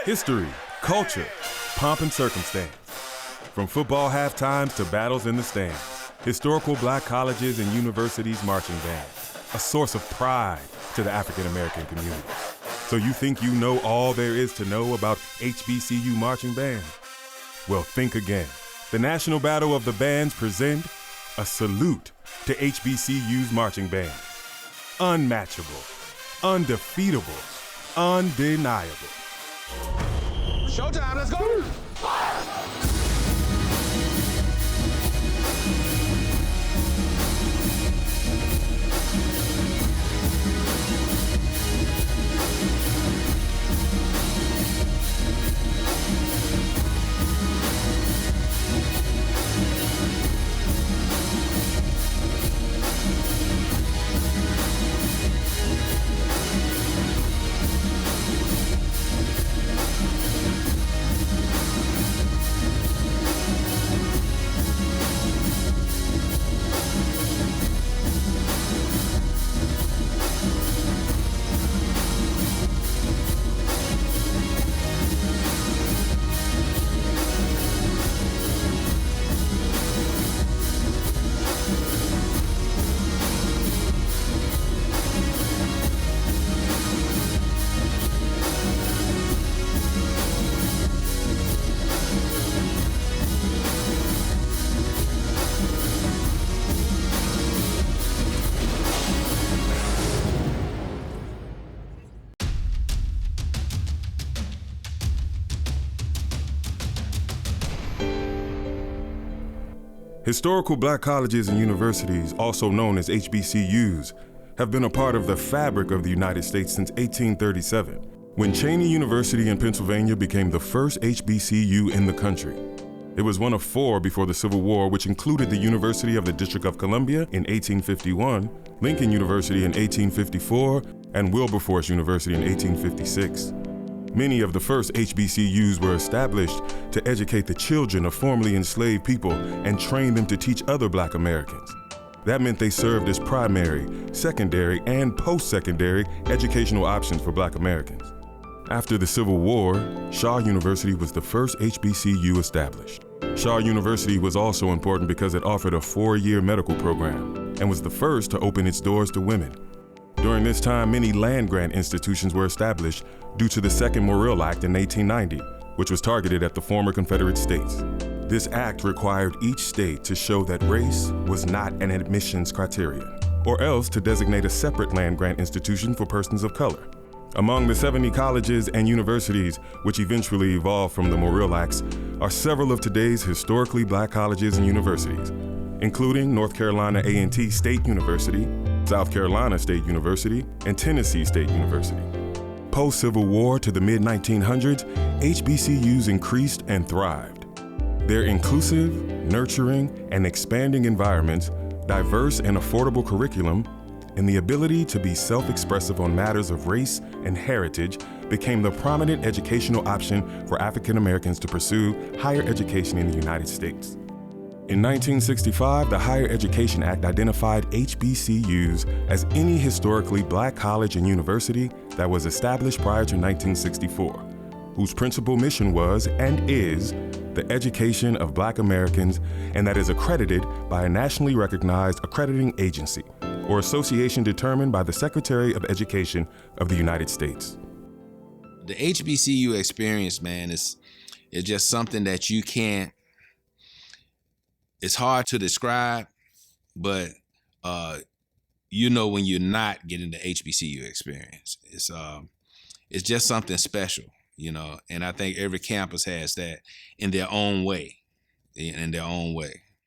History, culture, pomp and circumstance. From football halftimes to battles in the stands. Historical black colleges and universities marching bands. A source of pride to the African American community. So you think you know all there is to know about HBCU marching band? Well, think again. The National Battle of the Bands present a salute to HBCU's marching band. Unmatchable, undefeatable, undeniable. Showtime, let's go! Historical black colleges and universities, also known as HBCUs, have been a part of the fabric of the United States since 1837, when Cheyney University in Pennsylvania became the first HBCU in the country. It was one of four before the Civil War, which included the University of the District of Columbia in 1851, Lincoln University in 1854, and Wilberforce University in 1856. Many of the first HBCUs were established to educate the children of formerly enslaved people and train them to teach other black Americans. That meant they served as primary, secondary, and post-secondary educational options for black Americans. After the Civil War, Shaw University was the first HBCU established. Shaw University was also important because it offered a 4-year medical program and was the first to open its doors to women. During this time, many land-grant institutions were established due to the Second Morrill Act in 1890, which was targeted at the former Confederate states. This act required each state to show that race was not an admissions criterion, or else to designate a separate land-grant institution for persons of color. Among the 70 colleges and universities, which eventually evolved from the Morrill Acts, are several of today's historically black colleges and universities, including North Carolina A&T State University, South Carolina State University, and Tennessee State University. Post-Civil War to the mid-1900s, HBCUs increased and thrived. Their inclusive, nurturing, and expanding environments, diverse and affordable curriculum, and the ability to be self-expressive on matters of race and heritage became the prominent educational option for African Americans to pursue higher education in the United States. In 1965, the Higher Education Act identified HBCUs as any historically black college and university that was established prior to 1964, whose principal mission was and is the education of black Americans, and that is accredited by a nationally recognized accrediting agency or association determined by the Secretary of Education of the United States. The HBCU experience, man, is just something that you can't, it's hard to describe, but you know when you're not getting the HBCU experience. It's just something special, you know, and I think every campus has that in their own way,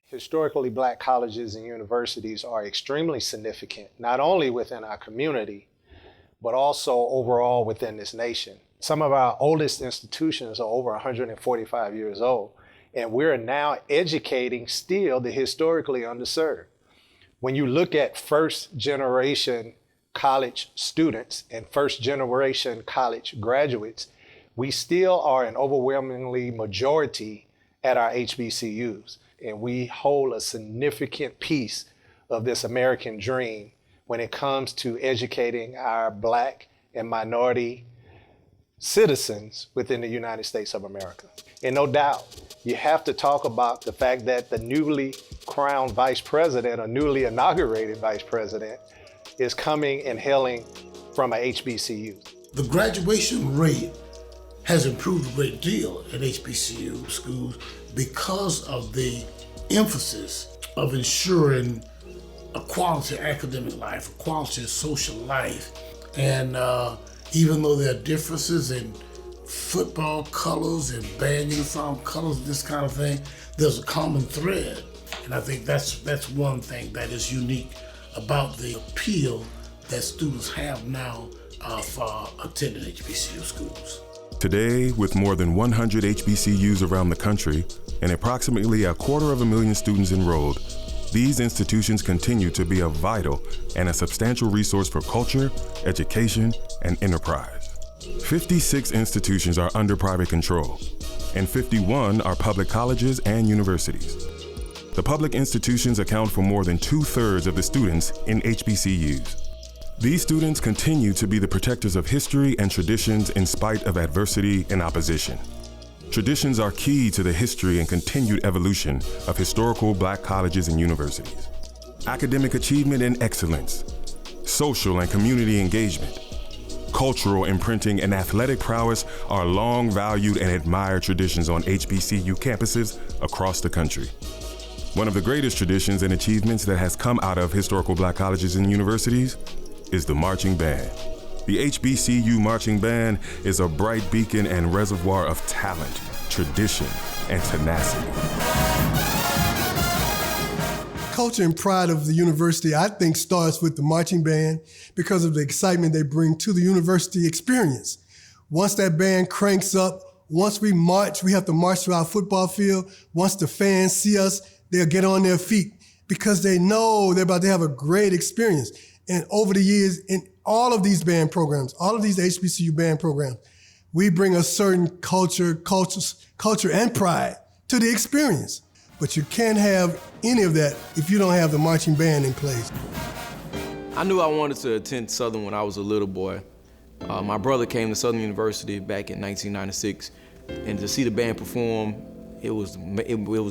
Historically black colleges and universities are extremely significant, not only within our community, but also overall within this nation. Some of our oldest institutions are over 145 years old. And we're now educating still the historically underserved. When you look at first generation college students and first generation college graduates, we still are an overwhelmingly majority at our HBCUs. And we hold a significant piece of this American dream when it comes to educating our black and minority citizens within the United States of America. And no doubt, you have to talk about the fact that the newly crowned vice president or newly inaugurated vice president is coming and hailing from a HBCU. The graduation rate has improved a great deal at HBCU schools because of the emphasis of ensuring a quality academic life, a quality social life. And even though there are differences in football colors and band uniform colors, this kind of thing, there's a common thread. And I think that's one thing that is unique about the appeal that students have now for attending HBCU schools. Today, with more than 100 HBCUs around the country and approximately 250,000 students enrolled, these institutions continue to be a vital and a substantial resource for culture, education, and enterprise. 56 institutions are under private control, and 51 are public colleges and universities. The public institutions account for more than 2/3 of the students in HBCUs. These students continue to be the protectors of history and traditions in spite of adversity and opposition. Traditions are key to the history and continued evolution of historical Black colleges and universities. Academic achievement and excellence, social and community engagement, cultural imprinting, and athletic prowess are long valued and admired traditions on HBCU campuses across the country. One of the greatest traditions and achievements that has come out of historical Black colleges and universities is the marching band. The HBCU marching band is a bright beacon and reservoir of talent, tradition, and tenacity. Culture and pride of the university, I think, starts with the marching band because of the excitement they bring to the university experience. Once that band cranks up, once we march, we have to march to our football field. Once the fans see us, they'll get on their feet because they know they're about to have a great experience. And over the years, in all of these band programs, all of these HBCU band programs, we bring a certain culture and pride to the experience. But you can't have any of that if you don't have the marching band in place. I knew I wanted to attend Southern when I was a little boy. My brother came to Southern University back in 1996, and to see the band perform, it was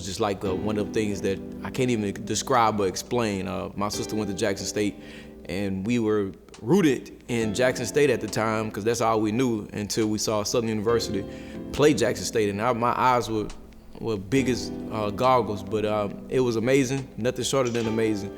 just like one of the things that I can't even describe or explain. My sister went to Jackson State, and we were rooted in Jackson State at the time because that's all we knew until we saw Southern University play Jackson State, and my eyes were big as goggles, but it was amazing, nothing shorter than amazing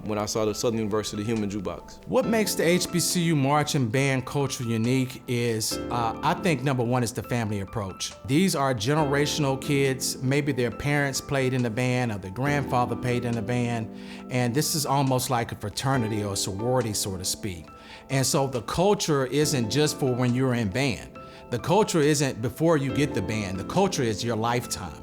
when I saw the Southern University Human Jukebox. What makes the HBCU marching band culture unique is, I think number one is the family approach. These are generational kids, maybe their parents played in the band or their grandfather played in the band, and this is almost like a fraternity or a sorority, so to speak. And so the culture isn't just for when you're in band. The culture isn't before you get the band. The culture is your lifetime.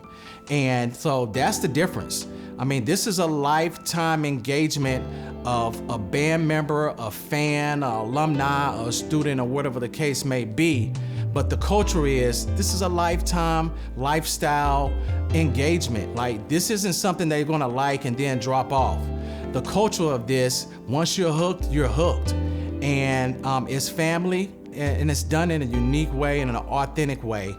And so that's the difference. I mean, this is a lifetime engagement of a band member, a fan, an alumni, a student, or whatever the case may be. But the culture is, this is a lifetime lifestyle engagement. Like, this isn't something they're gonna like and then drop off. The culture of this, once you're hooked, you're hooked. And it's family, and it's done in a unique way and in an authentic way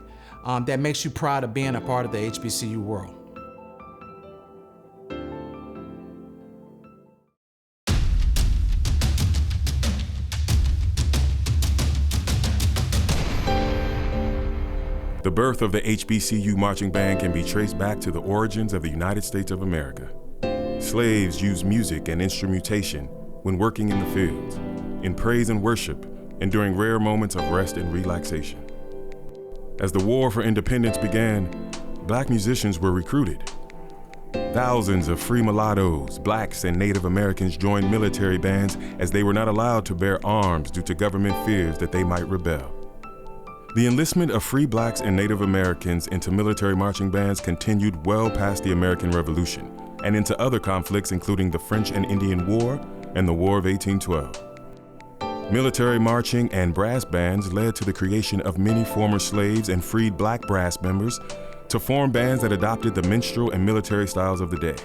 that makes you proud of being a part of the HBCU world. The birth of the HBCU marching band can be traced back to the origins of the United States of America. Slaves used music and instrumentation when working in the fields, in praise and worship, and during rare moments of rest and relaxation. As the war for independence began, Black musicians were recruited. Thousands of free mulattoes, Blacks, and Native Americans joined military bands as they were not allowed to bear arms due to government fears that they might rebel. The enlistment of free Blacks and Native Americans into military marching bands continued well past the American Revolution and into other conflicts, including the French and Indian War and the War of 1812. Military marching and brass bands led to the creation of many former slaves and freed Black brass members to form bands that adopted the minstrel and military styles of the day.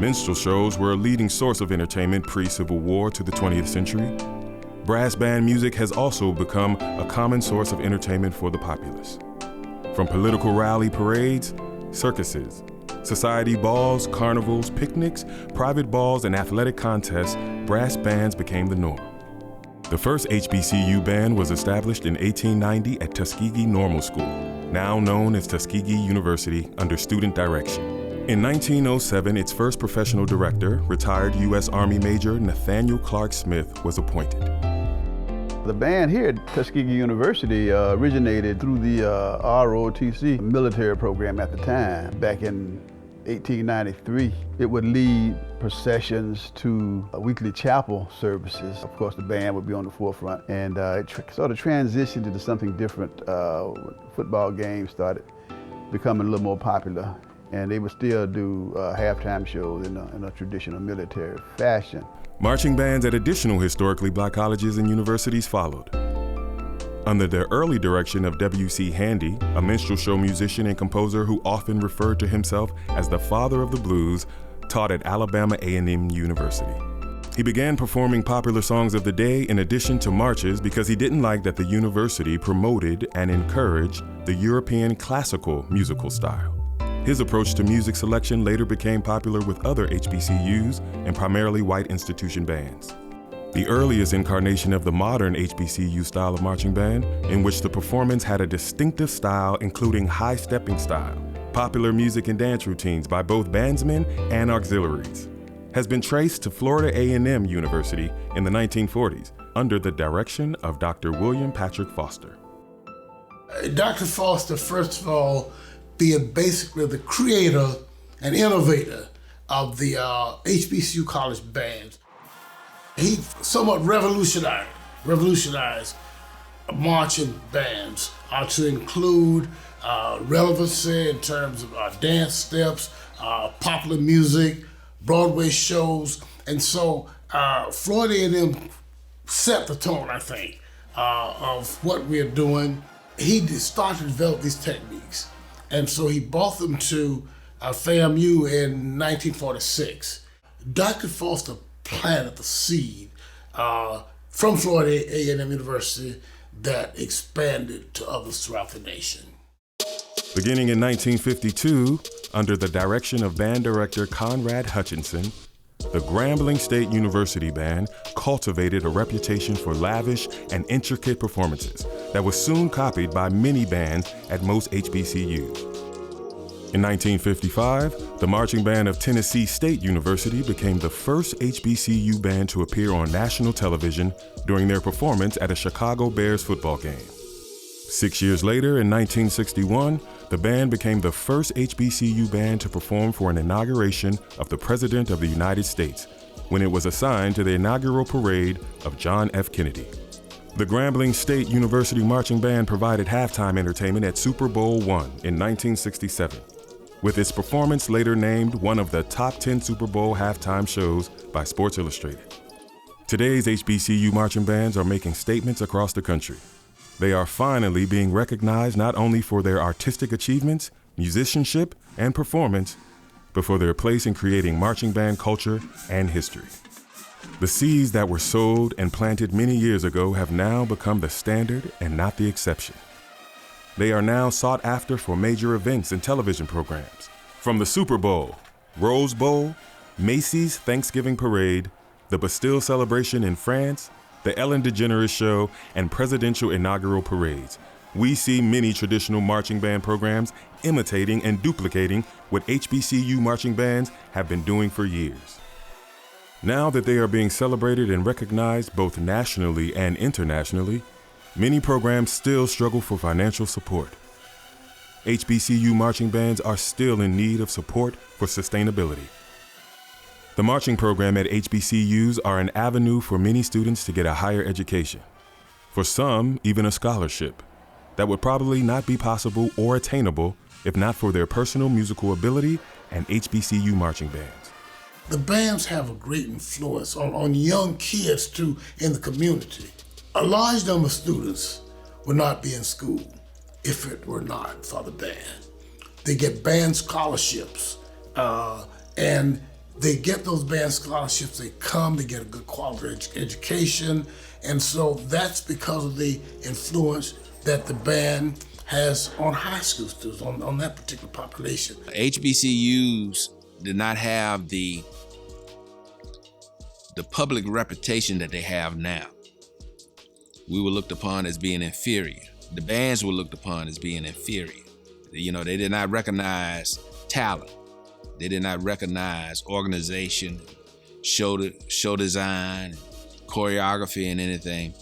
Minstrel shows were a leading source of entertainment pre-Civil War to the 20th century. brass band music has also become a common source of entertainment for the populace. From political rally parades, circuses, society balls, carnivals, picnics, private balls, and athletic contests, brass bands became the norm. The first HBCU band was established in 1890 at Tuskegee Normal School, now known as Tuskegee University, under student direction. In 1907, its first professional director, retired U.S. Army Major Nathaniel Clark Smith, was appointed. The band here at Tuskegee University originated through the ROTC military program at the time, back in 1893. It would lead processions to weekly chapel services. Of course, the band would be on the forefront, and it sort of transitioned into something different. Football games started becoming a little more popular, and they would still do halftime shows in a traditional military fashion. Marching bands at additional historically black colleges and universities followed. Under the early direction of W.C. Handy, a minstrel show musician and composer who often referred to himself as the father of the blues, taught at Alabama A&M University. He began performing popular songs of the day in addition to marches because he didn't like that the university promoted and encouraged the European classical musical style. His approach to music selection later became popular with other HBCUs and primarily white institution bands. The earliest incarnation of the modern HBCU style of marching band, in which the performance had a distinctive style including high stepping style, popular music and dance routines by both bandsmen and auxiliaries, has been traced to Florida A&M University in the 1940s under the direction of Dr. William Patrick Foster. Dr. Foster, first of all, being basically the creator and innovator of the HBCU college bands. He somewhat revolutionized marching bands to include relevancy in terms of dance steps, popular music, Broadway shows, and so Florida A&M set the tone, I think, of what we're doing. He started to develop these techniques. And so he brought them to FAMU in 1946. Dr. Foster planted the seed from Florida A&M University that expanded to others throughout the nation. Beginning in 1952, under the direction of band director Conrad Hutchinson, the Grambling State University Band cultivated a reputation for lavish and intricate performances that was soon copied by many bands at most HBCUs. In 1955, the marching band of Tennessee State University became the first HBCU band to appear on national television during their performance at a Chicago Bears football game. 6 years later, in 1961, the band became the first HBCU band to perform for an inauguration of the President of the United States, when it was assigned to the inaugural parade of John F. Kennedy. The Grambling State University Marching Band provided halftime entertainment at Super Bowl I in 1967, with its performance later named one of the top 10 Super Bowl halftime shows by Sports Illustrated. Today's HBCU marching bands are making statements across the country. They are finally being recognized not only for their artistic achievements, musicianship, and performance, but for their place in creating marching band culture and history. The seeds that were sowed and planted many years ago have now become the standard and not the exception. They are now sought after for major events and television programs, from the Super Bowl, Rose Bowl, Macy's Thanksgiving Parade, the Bastille Celebration in France, the Ellen DeGeneres Show, and presidential inaugural parades. We see many traditional marching band programs imitating and duplicating what HBCU marching bands have been doing for years. Now that they are being celebrated and recognized both nationally and internationally, many programs still struggle for financial support. HBCU marching bands are still in need of support for sustainability. The marching program at HBCUs are an avenue for many students to get a higher education. For some, even a scholarship. That would probably not be possible or attainable if not for their personal musical ability and HBCU marching bands. The bands have a great influence on young kids too in the community. A large number of students would not be in school if it were not for the band. They get band scholarships, and they get those band scholarships, they come, they get a good quality education, And so that's because of the influence that the band has on high school students, on that particular population. HBCUs did not have the public reputation that they have now. We were looked upon as being inferior. The bands were looked upon as being inferior. You know, they did not recognize talent. They did not recognize organization, show design, choreography, and anything.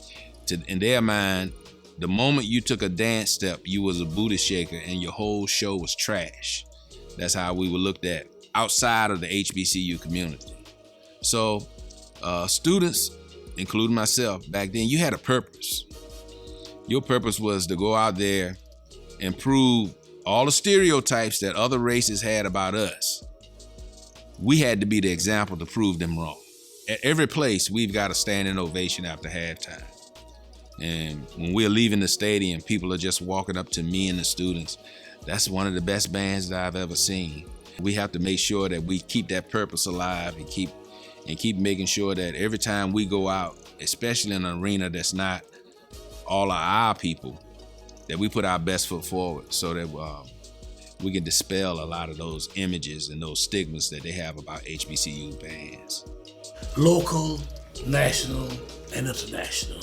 In their mind, the moment you took a dance step, you was a booty shaker and your whole show was trash. That's how we were looked at outside of the HBCU community. So students, including myself, back then, you had a purpose. Your purpose was to go out there and prove all the stereotypes that other races had about us. We had to be the example to prove them wrong. At every place, we've got a standing ovation after halftime. And when we're leaving the stadium, people are just walking up to me and the students. That's one of the best bands that I've ever seen. We have to make sure that we keep that purpose alive and keep making sure that every time we go out, especially in an arena that's not all of our people, that we put our best foot forward so that we can dispel a lot of those images and those stigmas that they have about HBCU bands. Local, national, and international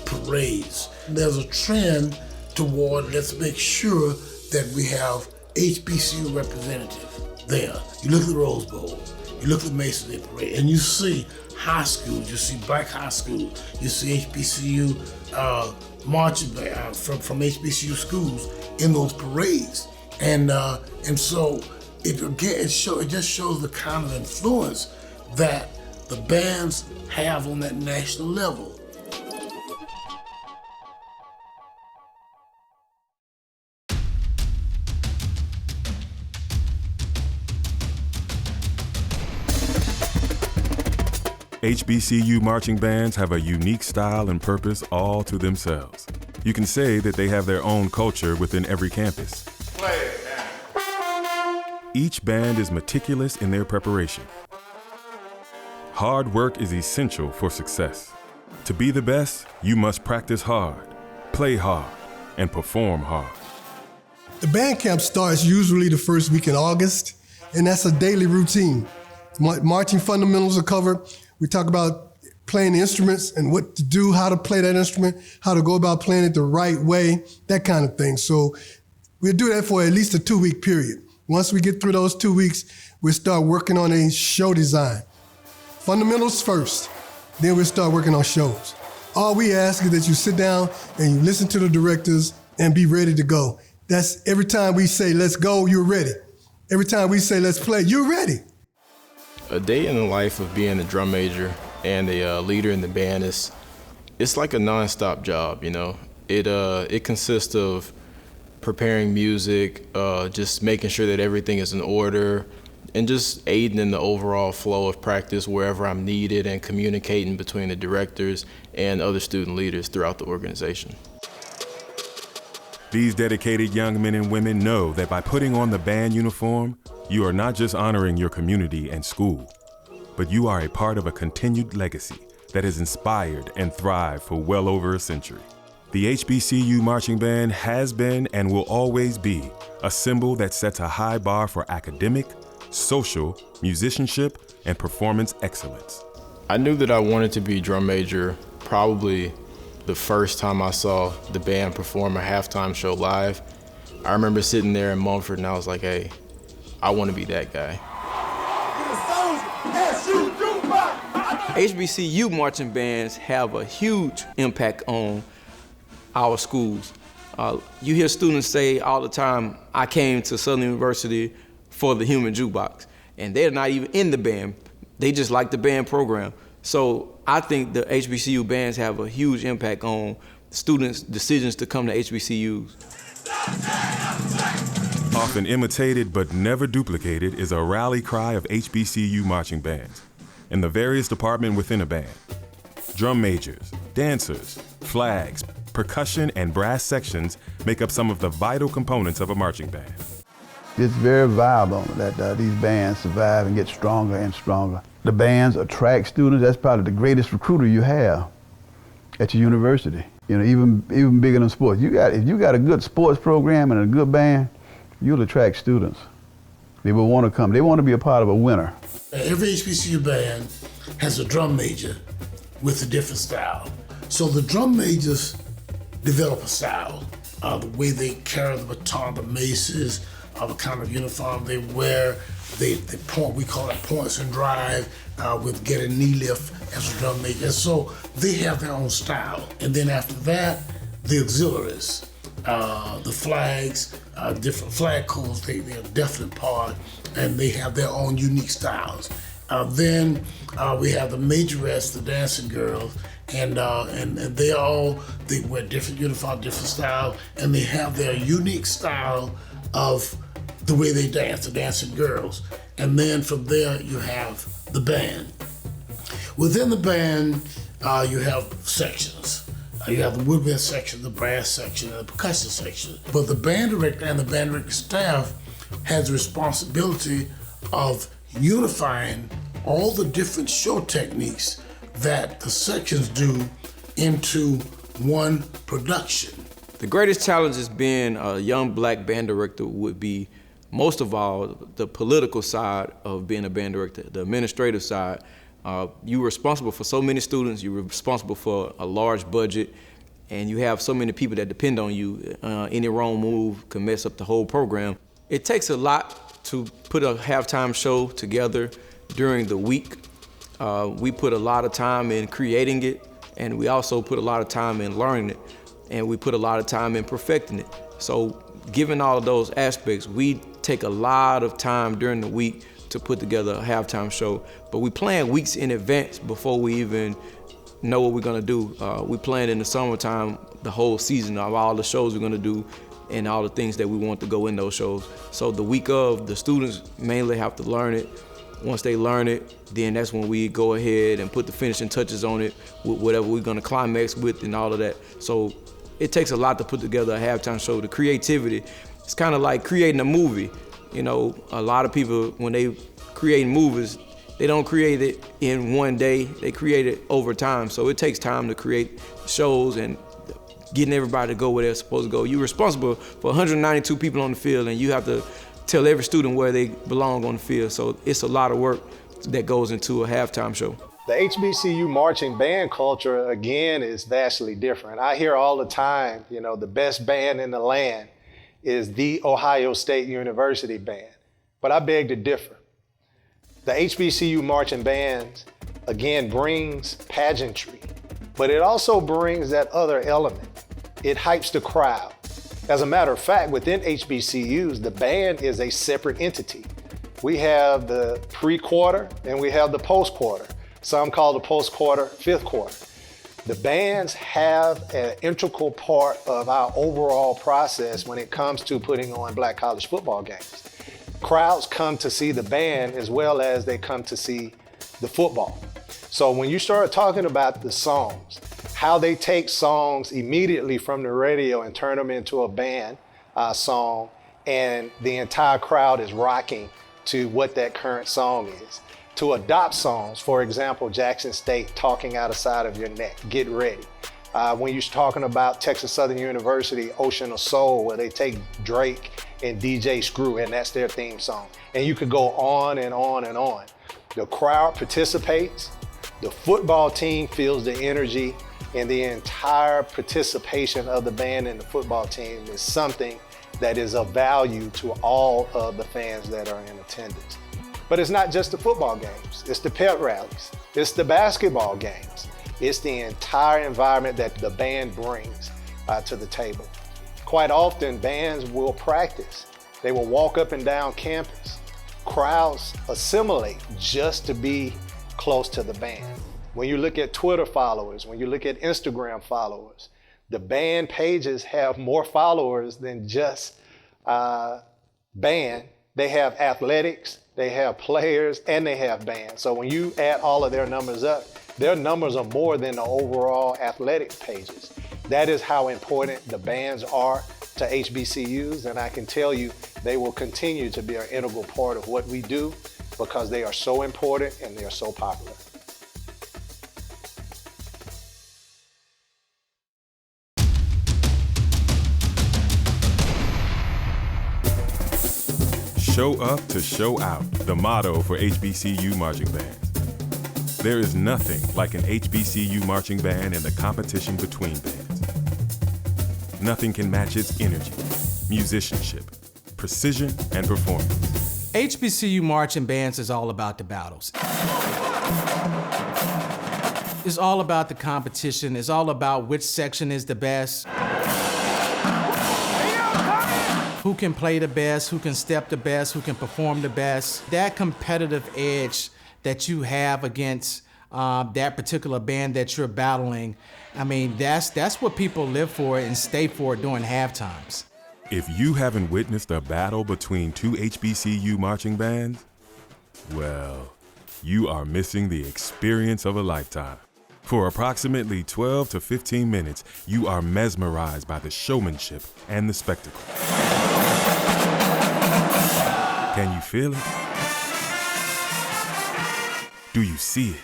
parades. There's a trend toward, let's make sure that we have HBCU representatives there. You look at the Rose Bowl, you look at the Mason Day Parade, and you see high schools, you see black high schools, you see HBCU marching band from HBCU schools in those parades. And so it just shows the kind of influence that the bands have on that national level. HBCU marching bands have a unique style and purpose all to themselves. You can say that they have their own culture within every campus. Each band is meticulous in their preparation. Hard work is essential for success. To be the best, you must practice hard, play hard, and perform hard. The band camp starts usually the first week in August, and that's a daily routine. Marching fundamentals are covered. We talk about playing the instruments and what to do, how to play that instrument, how to go about playing it the right way, that kind of thing. So we'll do that for at least a 2-week period. Once we get through those 2 weeks, we'll start working on a show design. Fundamentals first, then we'll start working on shows. All we ask is that you sit down and you listen to the directors and be ready to go. That's every time we say, let's go, you're ready. Every time we say, let's play, you're ready. A day in the life of being a drum major and a leader in the band it's like a nonstop job, you know. It consists of preparing music, just making sure that everything is in order, and just aiding in the overall flow of practice wherever I'm needed and communicating between the directors and other student leaders throughout the organization. These dedicated young men and women know that by putting on the band uniform, you are not just honoring your community and school, but you are a part of a continued legacy that has inspired and thrived for well over a century. The HBCU marching band has been and will always be a symbol that sets a high bar for academic, social, musicianship, and performance excellence. I knew that I wanted to be drum major probably the first time I saw the band perform a halftime show live. I remember sitting there in Mumford and I was like, hey, I want to be that guy. HBCU marching bands have a huge impact on our schools. You hear students say all the time, I came to Southern University for the human jukebox, and they're not even in the band. They just like the band program. So I think the HBCU bands have a huge impact on students' decisions to come to HBCUs. Often imitated but never duplicated is a rally cry of HBCU marching bands in the various departments within a band. Drum majors, dancers, flags, percussion, and brass sections make up some of the vital components of a marching band. It's very viable that these bands survive and get stronger and stronger. The bands attract students. That's probably the greatest recruiter you have. at your university. You know, even bigger than sports. If you got a good sports program and a good band, you'll attract students. They will want to come. They want to be a part of a winner. Every HBCU band has a drum major with a different style. So the drum majors develop a style. The way they carry the baton, the maces, the kind of uniform they wear, they point, we call it points and drive, with get a knee lift as a drum major. And so they have their own style. And then after that, the auxiliaries, the flags, different flag codes, they're a definite part, and they have their own unique styles. Then we have the majorettes, the dancing girls, and they wear different uniform, different style, and they have their unique style of the way they dance, the dancing girls. And then from there you have the band. Within the band, you have sections. You have the woodwind section, the brass section, and the percussion section. But the band director and the band director staff has the responsibility of unifying all the different show techniques that the sections do into one production. The greatest challenge as being a young black band director would be, most of all, the political side of being a band director, the administrative side. You're responsible for so many students, you're responsible for a large budget, and you have so many people that depend on you. Any wrong move can mess up the whole program. It takes a lot to put a halftime show together during the week. We put a lot of time in creating it, and we also put a lot of time in learning it, and we put a lot of time in perfecting it. So given all of those aspects, we take a lot of time during the week to put together a halftime show, but we plan weeks in advance before we even know what we're gonna do. We plan in the summertime the whole season of all the shows we're gonna do and all the things that we want to go in those shows. So the week of, the students mainly have to learn it. Once they learn it, then that's when we go ahead and put the finishing touches on it with whatever we're gonna climax with and all of that. So it takes a lot to put together a halftime show. The creativity, it's kind of like creating a movie. You know, a lot of people, when they create movies, they don't create it in one day, they create it over time. So it takes time to create shows and getting everybody to go where they're supposed to go. You're responsible for 192 people on the field, and you have to tell every student where they belong on the field. So it's a lot of work that goes into a halftime show. The HBCU marching band culture, again, is vastly different. I hear all the time, you know, the best band in the land is the Ohio State University band. But I beg to differ. The HBCU marching bands, again, brings pageantry, but it also brings that other element. It hypes the crowd. As a matter of fact, within HBCUs, the band is a separate entity. We have the pre-quarter and we have the post-quarter. Some call the post-quarter fifth quarter. The bands have an integral part of our overall process when it comes to putting on black college football games. Crowds come to see the band as well as they come to see the football. So when you start talking about the songs, how they take songs immediately from the radio and turn them into a band song, and the entire crowd is rocking to what that current song is. To adopt songs, for example, Jackson State, Talking Out of Side of Your Neck, Get Ready. When you're talking about Texas Southern University, Ocean of Soul, where they take Drake and DJ Screw, and that's their theme song. And you could go on and on and on. The crowd participates, the football team feels the energy, and the entire participation of the band and the football team is something that is of value to all of the fans that are in attendance. But it's not just the football games, it's the pep rallies, it's the basketball games, it's the entire environment that the band brings to the table. Quite often, bands will practice. They will walk up and down campus. Crowds assimilate just to be close to the band. When you look at Twitter followers, when you look at Instagram followers, the band pages have more followers than just band. They have athletics, they have players, and they have bands. So when you add all of their numbers up, their numbers are more than the overall athletic pages. That is how important the bands are to HBCUs, and I can tell you they will continue to be an integral part of what we do because they are so important and they are so popular. Show up to show out, the motto for HBCU marching bands. There is nothing like an HBCU marching band in the competition between bands. Nothing can match its energy, musicianship, precision, and performance. HBCU marching bands is all about the battles. It's all about the competition. It's all about which section is the best. Who can play the best, who can step the best, who can perform the best. That competitive edge that you have against that particular band that you're battling, I mean, that's what people live for and stay for during halftimes. If you haven't witnessed a battle between two HBCU marching bands, well, you are missing the experience of a lifetime. For approximately 12 to 15 minutes, you are mesmerized by the showmanship and the spectacle. Can you feel it? Do you see it?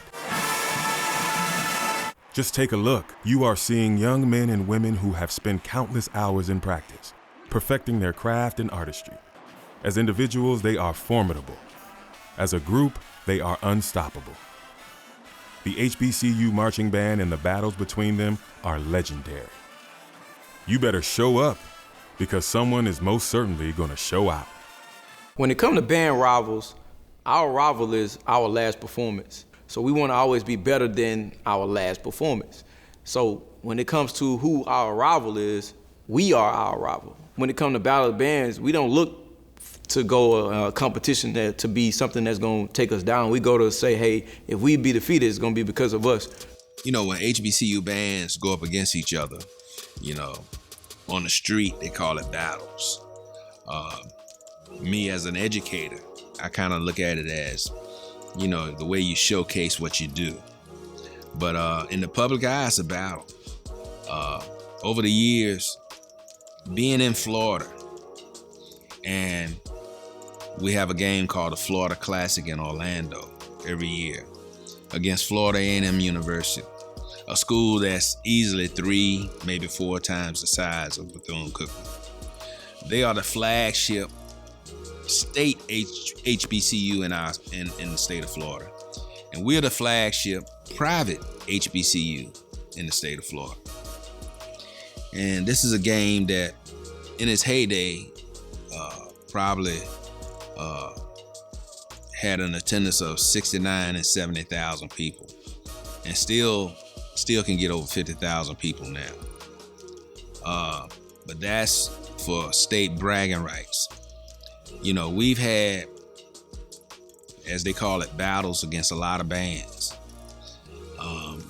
Just take a look. You are seeing young men and women who have spent countless hours in practice, perfecting their craft and artistry. As individuals, they are formidable. As a group, they are unstoppable. The HBCU marching band and the battles between them are legendary. You better show up, because someone is most certainly going to show out. When it comes to band rivals, our rival is our last performance. So we want to always be better than our last performance. So when it comes to who our rival is, we are our rival. When it comes to battle of bands, we don't look to go competition to be something that's going to take us down. We go to say, hey, if we be defeated, it's going to be because of us. You know, when HBCU bands go up against each other, you know, on the street, they call it battles. Me as an educator, I kind of look at it as, you know, the way you showcase what you do. But in the public eye, it's a battle. Over the years, being in Florida, and we have a game called the Florida Classic in Orlando every year against Florida A&M University, a school that's easily 3, maybe 4 times the size of Bethune-Cookman. They are the flagship state HBCU in the state of Florida. And we're the flagship private HBCU in the state of Florida. And this is a game that in its heyday probably had an attendance of 69 and 70,000 people, and still can get over 50,000 people now. But that's for state bragging rights. You know, we've had, as they call it, battles against a lot of bands.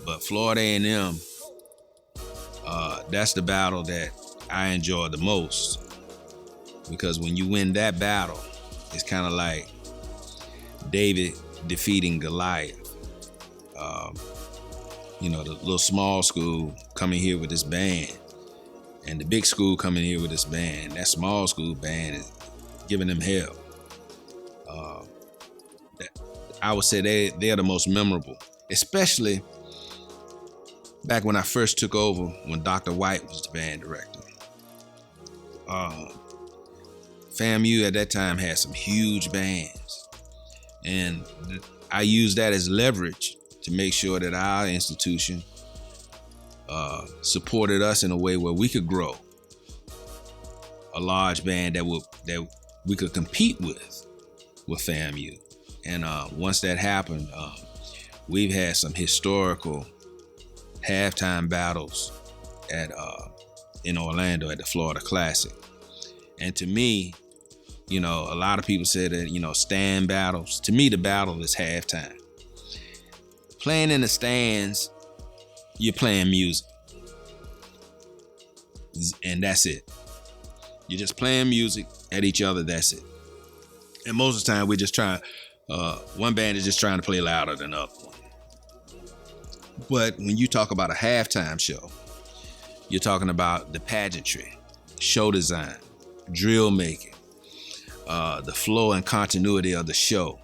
But Florida A&M, that's the battle that I enjoy the most, because when you win that battle, it's kind of like David defeating Goliath. You know, the little small school coming here with this band, and the big school coming here with this band. That small school band is giving them hell. I would say they're the most memorable, especially back when I first took over, when Dr. White was the band director. FAMU at that time had some huge bands, and I used that as leverage to make sure that our institution supported us in a way where we could grow a large band that we could compete with FAMU. And once that happened, we've had some historical halftime battles in Orlando at the Florida Classic. And to me, you know, a lot of people say that, you know, stand battles. To me, the battle is halftime. Playing in the stands, you're playing music. And that's it. You're just playing music at each other, that's it. And most of the time, we're just trying, one band is just trying to play louder than the other one. But when you talk about a halftime show, you're talking about the pageantry, show design, drill making, the flow and continuity of the show,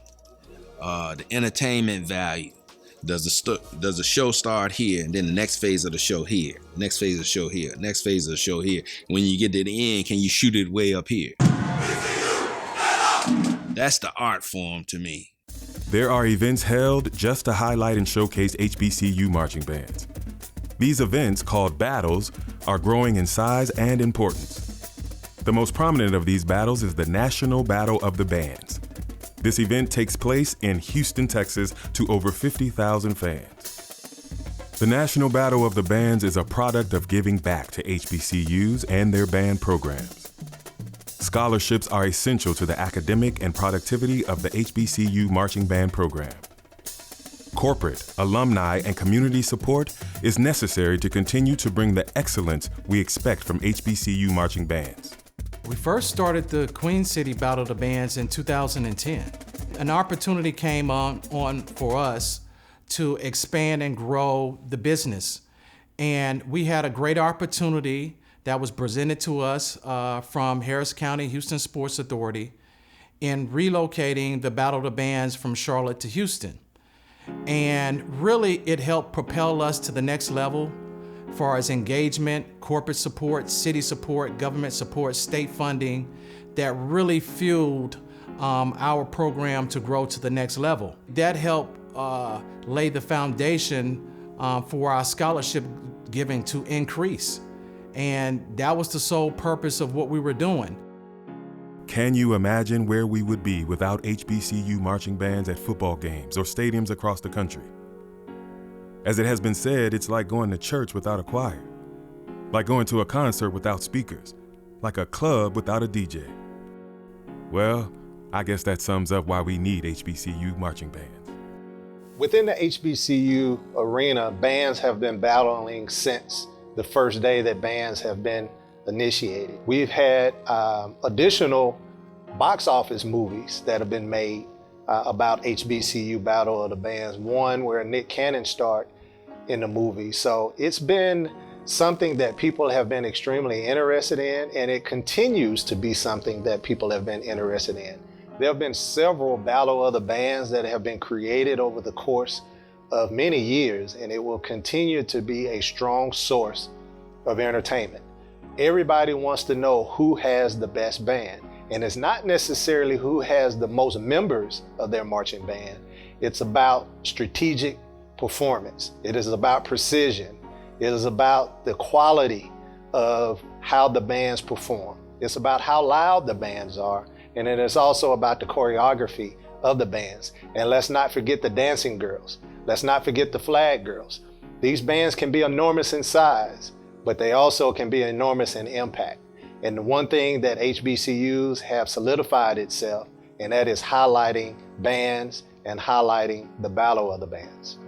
the entertainment value. Does the show start here, and then the next phase of the show here, next phase of the show here, next phase of the show here? When you get to the end, can you shoot it way up here? That's the art form to me. There are events held just to highlight and showcase HBCU marching bands. These events, called battles, are growing in size and importance. The most prominent of these battles is the National Battle of the Bands. This event takes place in Houston, Texas, to over 50,000 fans. The National Battle of the Bands is a product of giving back to HBCUs and their band programs. Scholarships are essential to the academic and productivity of the HBCU marching band program. Corporate, alumni, and community support is necessary to continue to bring the excellence we expect from HBCU marching bands. We first started the Queen City Battle of the Bands in 2010. An opportunity came on for us to expand and grow the business. And we had a great opportunity that was presented to us from Harris County Houston Sports Authority in relocating the Battle of the Bands from Charlotte to Houston. And really, it helped propel us to the next level as far as engagement, corporate support, city support, government support, state funding, that really fueled our program to grow to the next level. That helped lay the foundation for our scholarship giving to increase. And that was the sole purpose of what we were doing. Can you imagine where we would be without HBCU marching bands at football games or stadiums across the country? As it has been said, it's like going to church without a choir, like going to a concert without speakers, like a club without a DJ. Well, I guess that sums up why we need HBCU marching bands. Within the HBCU arena, bands have been battling since the first day that bands have been initiated. We've had additional box office movies that have been made about HBCU Battle of the Bands. One where Nick Cannon starred in the movie. So it's been something that people have been extremely interested in, and it continues to be something that people have been interested in. There have been several Battle of the Bands that have been created over the course of many years, and it will continue to be a strong source of entertainment. Everybody wants to know who has the best band, and it's not necessarily who has the most members of their marching band. It's about strategic performance. It is about precision. It is about the quality of how the bands perform. It's about how loud the bands are, and it is also about the choreography of the bands. And let's not forget the dancing girls. Let's not forget the flag girls. These bands can be enormous in size, but they also can be enormous in impact. And the one thing that HBCUs have solidified itself, and that is highlighting bands and highlighting the Battle of the Bands.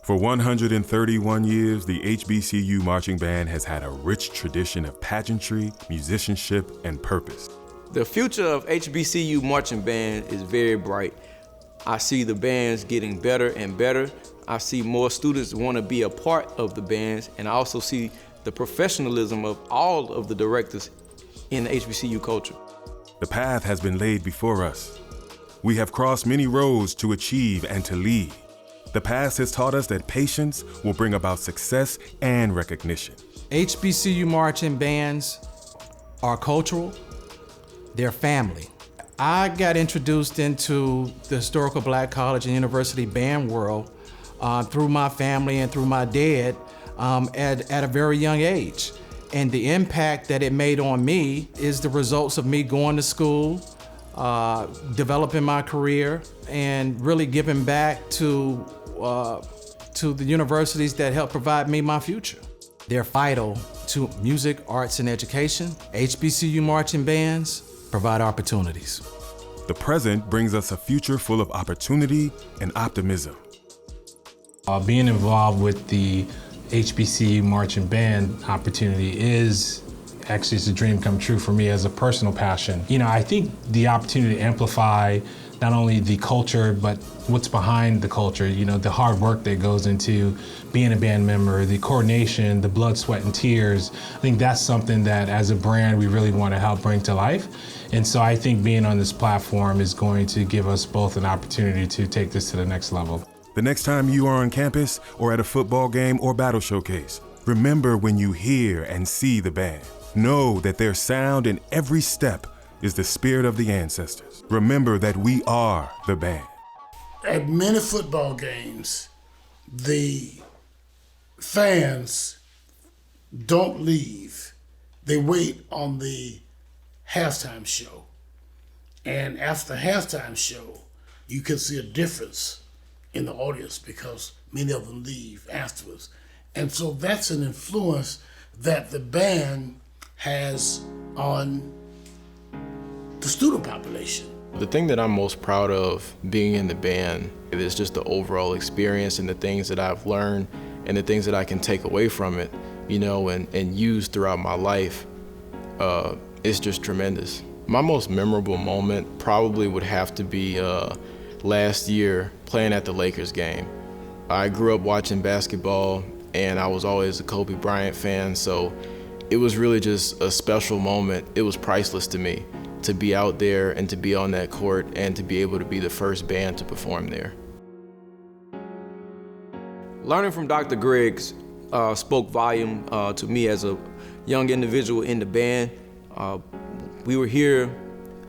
For 131 years, the HBCU marching band has had a rich tradition of pageantry, musicianship, and purpose. The future of HBCU marching band is very bright. I see the bands getting better and better. I see more students want to be a part of the bands, and I also see the professionalism of all of the directors in the HBCU culture. The path has been laid before us. We have crossed many roads to achieve and to lead. The past has taught us that patience will bring about success and recognition. HBCU marching bands are cultural, they're family. I got introduced into the historical Black college and university band world through my family and through my dad at a very young age. And the impact that it made on me is the results of me going to school, developing my career, and really giving back to the universities that help provide me my future. They're vital to music, arts, and education. HBCU marching bands provide opportunities. The present brings us a future full of opportunity and optimism. Being involved with the HBCU marching band opportunity is actually it's a dream come true for me as a personal passion. You know, I think the opportunity to amplify not only the culture, but what's behind the culture, you know, the hard work that goes into being a band member, the coordination, the blood, sweat, and tears. I think that's something that as a brand, we really want to help bring to life. And so I think being on this platform is going to give us both an opportunity to take this to the next level. The next time you are on campus or at a football game or battle showcase, remember when you hear and see the band. Know that their sound in every step is the spirit of the ancestors. Remember that we are the band. At many football games, the fans don't leave. They wait on the halftime show. And after the halftime show, you can see a difference in the audience because many of them leave afterwards. And so that's an influence that the band has on the student population. The thing that I'm most proud of being in the band is just the overall experience and the things that I've learned and the things that I can take away from it, you know, and use throughout my life. It's just tremendous. My most memorable moment probably would have to be last year playing at the Lakers game. I grew up watching basketball and I was always a Kobe Bryant fan, so it was really just a special moment. It was priceless to me to be out there and to be on that court and to be able to be the first band to perform there. Learning from Dr. Griggs spoke volume to me as a young individual in the band. We were here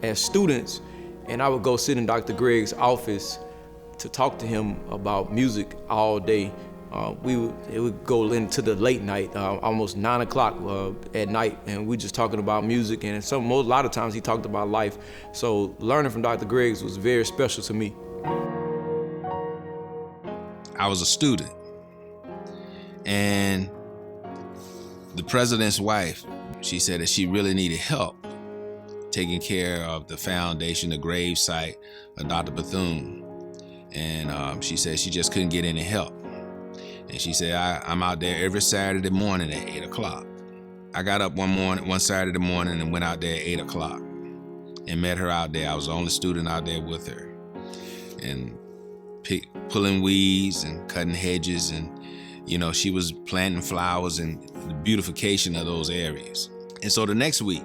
as students, and I would go sit in Dr. Griggs' office to talk to him about music all day. It would go into the late night, almost 9 o'clock at night, and we just talking about music, and a lot of times he talked about life. So learning from Dr. Griggs was very special to me. I was a student, and the president's wife, she said that she really needed help taking care of the foundation, the grave site of Dr. Bethune. And she said she just couldn't get any help. And she said, I'm out there every Saturday morning at 8 o'clock. I got up one Saturday morning and went out there at 8 o'clock and met her out there. I was the only student out there with her. And pulling weeds and cutting hedges, and you know, she was planting flowers and the beautification of those areas. And so the next week,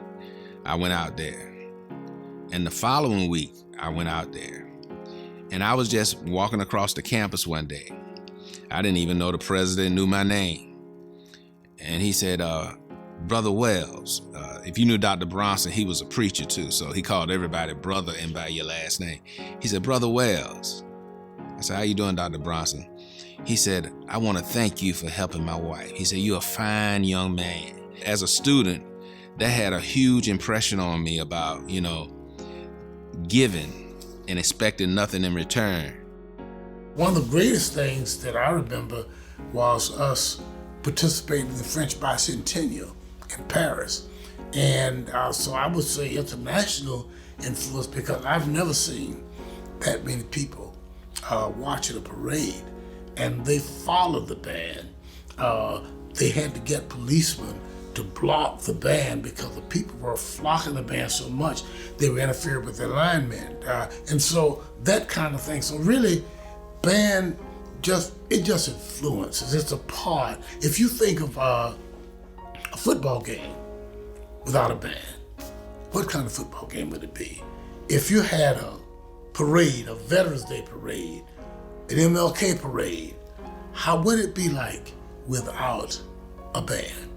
I went out there. And the following week, I went out there. And I was just walking across the campus one day. I didn't even know the president knew my name. And he said, Brother Wells. If you knew Dr. Bronson, he was a preacher too, so he called everybody brother and by your last name. He said, Brother Wells. I said, how you doing, Dr. Bronson? He said, I want to thank you for helping my wife. He said, you're a fine young man. As a student, that had a huge impression on me about, you know, giving and expecting nothing in return. One of the greatest things that I remember was us participating in the French Bicentennial in Paris. And so I would say international influence, because I've never seen that many people watching a parade. And they followed the band. They had to get policemen to block the band because the people were flocking the band so much they were interfering with their linemen. And so that kind of thing. So really, band just influences. It's a part. If you think of a football game without a band, what kind of football game would it be? If you had a parade, a Veterans Day parade, an MLK parade, how would it be like without a band?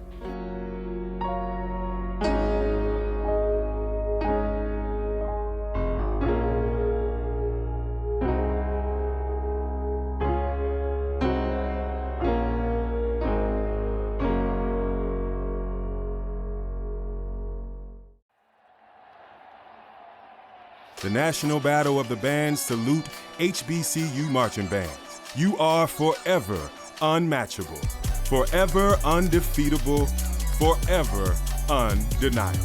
The National Battle of the Bands salute HBCU marching bands. You are forever unmatchable, forever undefeatable, forever undeniable.